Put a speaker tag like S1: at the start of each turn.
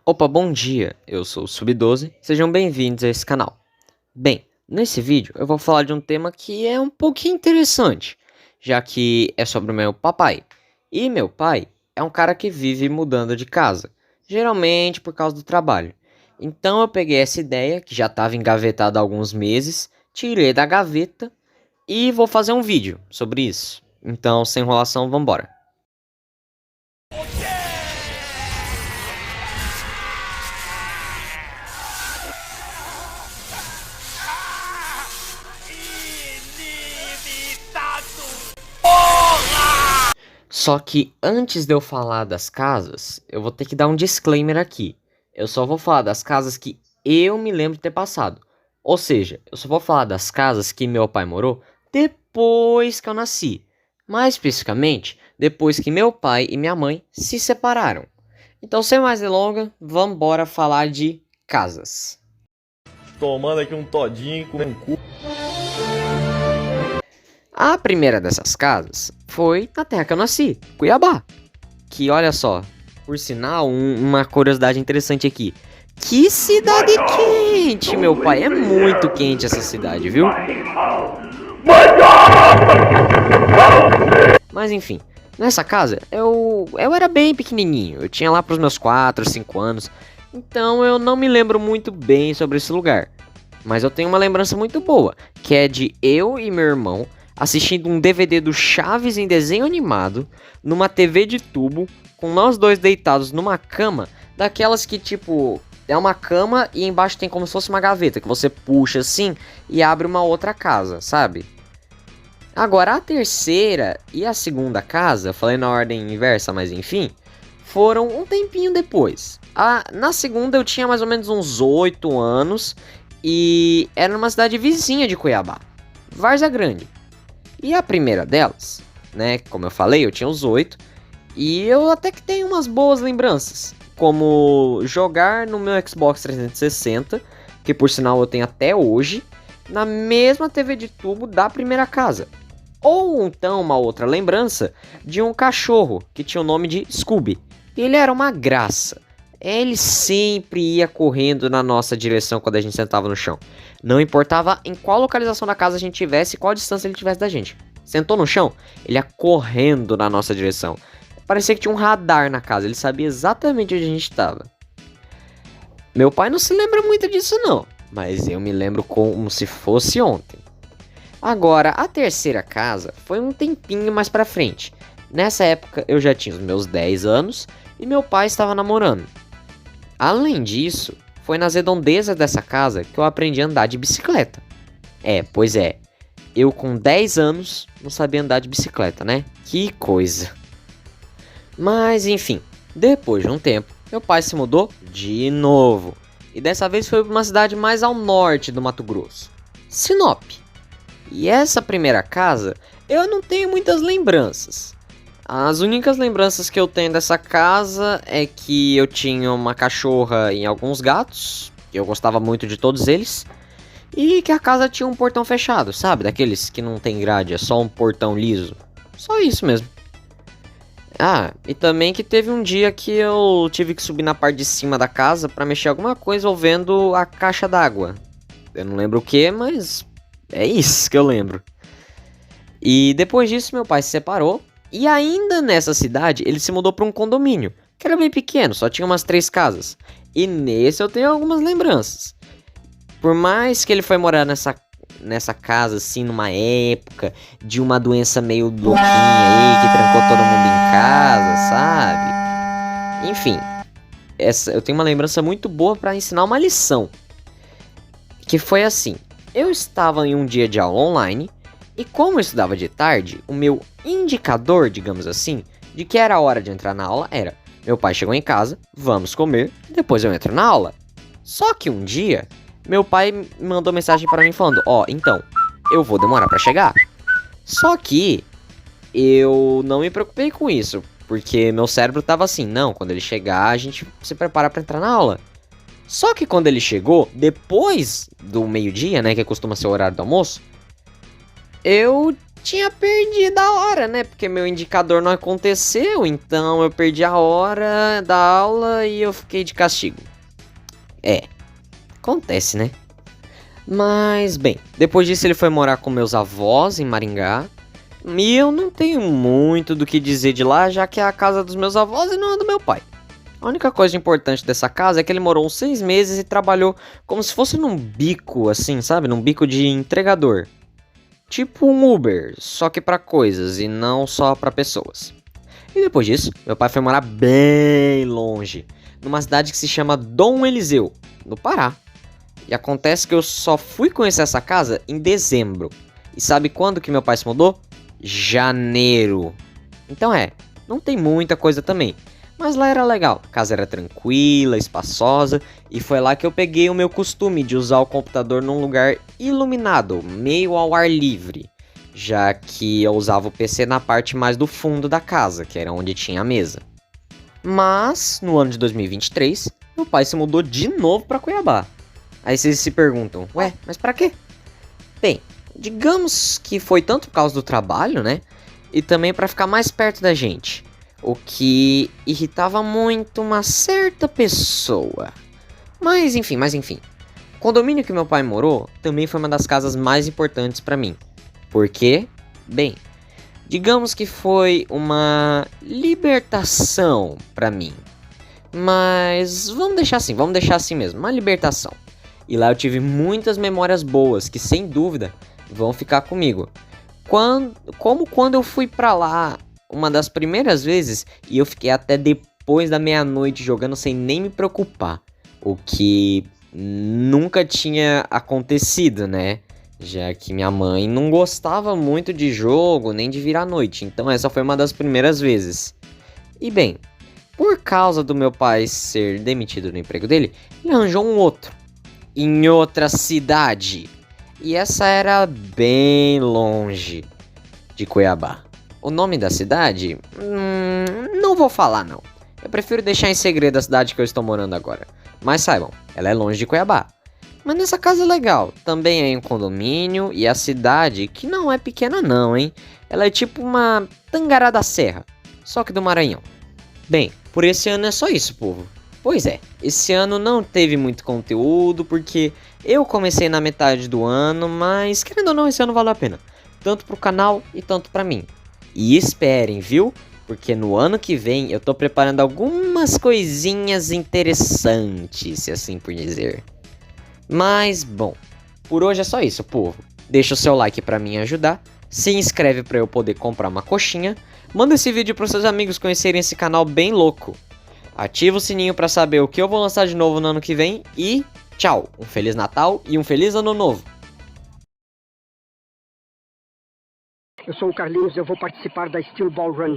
S1: Opa, bom dia, eu sou o Sub12, sejam bem-vindos a esse canal. Bem, nesse vídeo eu vou falar de um tema que é um pouquinho interessante, já que é sobre o meu papai. E meu pai é um cara que vive mudando de casa, geralmente por causa do trabalho. Então eu peguei essa ideia, que já estava engavetada há alguns meses, tirei da gaveta e vou fazer um vídeo sobre isso. Então, sem enrolação, vambora. Só que antes de eu falar das casas, eu vou ter que dar um disclaimer aqui. Eu só vou falar das casas que eu me lembro de ter passado. Ou seja, eu só vou falar das casas que meu pai morou depois que eu nasci. Mais especificamente, depois que meu pai e minha mãe se separaram. Então, sem mais delongas, vamos embora falar de casas.
S2: Tomando aqui um todinho com um cu.
S1: A primeira dessas casas foi na terra que eu nasci, Cuiabá. Que olha só, por sinal, uma curiosidade interessante aqui. Que cidade quente, meu pai. É muito quente essa cidade, viu? Mas enfim, nessa casa eu era bem pequenininho. Eu tinha lá pros meus 4, 5 anos. Então eu não me lembro muito bem sobre esse lugar. Mas eu tenho uma lembrança muito boa, que é de eu e meu irmão assistindo um DVD do Chaves em desenho animado, numa TV de tubo, com nós dois deitados numa cama, daquelas que tipo, é uma cama e embaixo tem como se fosse uma gaveta, que você puxa assim e abre uma outra casa, sabe? Agora a terceira e a segunda casa, falei na ordem inversa, mas enfim, foram um tempinho depois. Na segunda eu tinha mais ou menos uns 8 anos e era numa cidade vizinha de Cuiabá, Várzea Grande. E a primeira delas, né, como eu falei, eu tinha uns 8, e eu até que tenho umas boas lembranças, como jogar no meu Xbox 360, que por sinal eu tenho até hoje, na mesma TV de tubo da primeira casa. Ou então uma outra lembrança de um cachorro que tinha o nome de Scooby. Ele era uma graça. Ele sempre ia correndo na nossa direção quando a gente sentava no chão. Não importava em qual localização da casa a gente tivesse e qual distância ele tivesse da gente. Sentou no chão, ele ia correndo na nossa direção. Parecia que tinha um radar na casa, ele sabia exatamente onde a gente estava. Meu pai não se lembra muito disso não, mas eu me lembro como se fosse ontem. Agora, a terceira casa foi um tempinho mais pra frente. Nessa época eu já tinha os meus 10 anos e meu pai estava namorando. Além disso, foi nas redondezas dessa casa que eu aprendi a andar de bicicleta. Pois é, eu com 10 anos não sabia andar de bicicleta, né? Que coisa. Mas enfim, depois de um tempo, meu pai se mudou de novo. E dessa vez foi para uma cidade mais ao norte do Mato Grosso, Sinop. E essa primeira casa, eu não tenho muitas lembranças. As únicas lembranças que eu tenho dessa casa é que eu tinha uma cachorra e alguns gatos, eu gostava muito de todos eles, e que a casa tinha um portão fechado, sabe? Daqueles que não tem grade, é só um portão liso. Só isso mesmo. E também que teve um dia que eu tive que subir na parte de cima da casa pra mexer alguma coisa envolvendo a caixa d'água. Eu não lembro o que, mas é isso que eu lembro. E depois disso meu pai se separou. E ainda nessa cidade, ele se mudou para um condomínio, que era bem pequeno, só tinha umas 3 casas. E nesse eu tenho algumas lembranças. Por mais que ele foi morar nessa casa, assim, numa época de uma doença meio louquinha aí, que trancou todo mundo em casa, sabe? Enfim, eu tenho uma lembrança muito boa para ensinar uma lição. Que foi assim, eu estava em um dia de aula online, e como eu estudava de tarde, o meu indicador, digamos assim, de que era hora de entrar na aula era: meu pai chegou em casa, vamos comer, depois eu entro na aula. Só que um dia, meu pai me mandou mensagem para mim falando: então, eu vou demorar para chegar. Só que eu não me preocupei com isso, porque meu cérebro tava assim: não, quando ele chegar a gente se prepara para entrar na aula. Só que quando ele chegou, depois do meio-dia, né, que costuma ser o horário do almoço, eu tinha perdido a hora, né? Porque meu indicador não aconteceu, então eu perdi a hora da aula e eu fiquei de castigo. É, acontece, né? Mas, bem, depois disso ele foi morar com meus avós em Maringá. E eu não tenho muito do que dizer de lá, já que é a casa dos meus avós e não a do meu pai. A única coisa importante dessa casa é que ele morou uns 6 meses e trabalhou como se fosse num bico, assim, sabe? Num bico de entregador. Tipo um Uber, só que pra coisas e não só pra pessoas. E depois disso, meu pai foi morar bem longe, numa cidade que se chama Dom Eliseu, no Pará. E acontece que eu só fui conhecer essa casa em dezembro. E sabe quando que meu pai se mudou? Janeiro. Então não tem muita coisa também. Mas lá era legal, a casa era tranquila, espaçosa, e foi lá que eu peguei o meu costume de usar o computador num lugar iluminado, meio ao ar livre, já que eu usava o PC na parte mais do fundo da casa, que era onde tinha a mesa. Mas, no ano de 2023, meu pai se mudou de novo para Cuiabá. Aí vocês se perguntam, ué, mas pra quê? Bem, digamos que foi tanto por causa do trabalho, né? E também para ficar mais perto da gente. O que irritava muito uma certa pessoa. Mas enfim. O condomínio que meu pai morou também foi uma das casas mais importantes para mim. Por quê? Bem, digamos que foi uma libertação para mim. Mas vamos deixar assim mesmo, uma libertação. E lá eu tive muitas memórias boas que sem dúvida vão ficar comigo. Quando eu fui pra lá uma das primeiras vezes e eu fiquei até depois da meia-noite jogando sem nem me preocupar. O que nunca tinha acontecido, né? Já que minha mãe não gostava muito de jogo nem de vir à noite. Então essa foi uma das primeiras vezes. E bem, por causa do meu pai ser demitido do emprego dele, ele arranjou um outro em outra cidade. E essa era bem longe de Cuiabá. O nome da cidade? Não vou falar não. Eu prefiro deixar em segredo a cidade que eu estou morando agora. Mas saibam, ela é longe de Cuiabá. Mas nessa casa é legal. Também é em um condomínio e a cidade, que não é pequena não, hein? Ela é tipo uma Tangará da Serra, só que do Maranhão. Bem, por esse ano é só isso, povo. Pois é, esse ano não teve muito conteúdo porque eu comecei na metade do ano, mas querendo ou não, esse ano valeu a pena. Tanto pro canal e tanto pra mim. E esperem, viu? Porque no ano que vem eu tô preparando algumas coisinhas interessantes, se assim por dizer. Mas, bom, por hoje é só isso, povo. Deixa o seu like pra mim ajudar. Se inscreve pra eu poder comprar uma coxinha. Manda esse vídeo pros seus amigos conhecerem esse canal bem louco. Ativa o sininho pra saber o que eu vou lançar de novo no ano que vem. E tchau, um Feliz Natal e um Feliz Ano Novo.
S3: Eu sou o Carlinhos, eu vou participar da Steel Ball Run.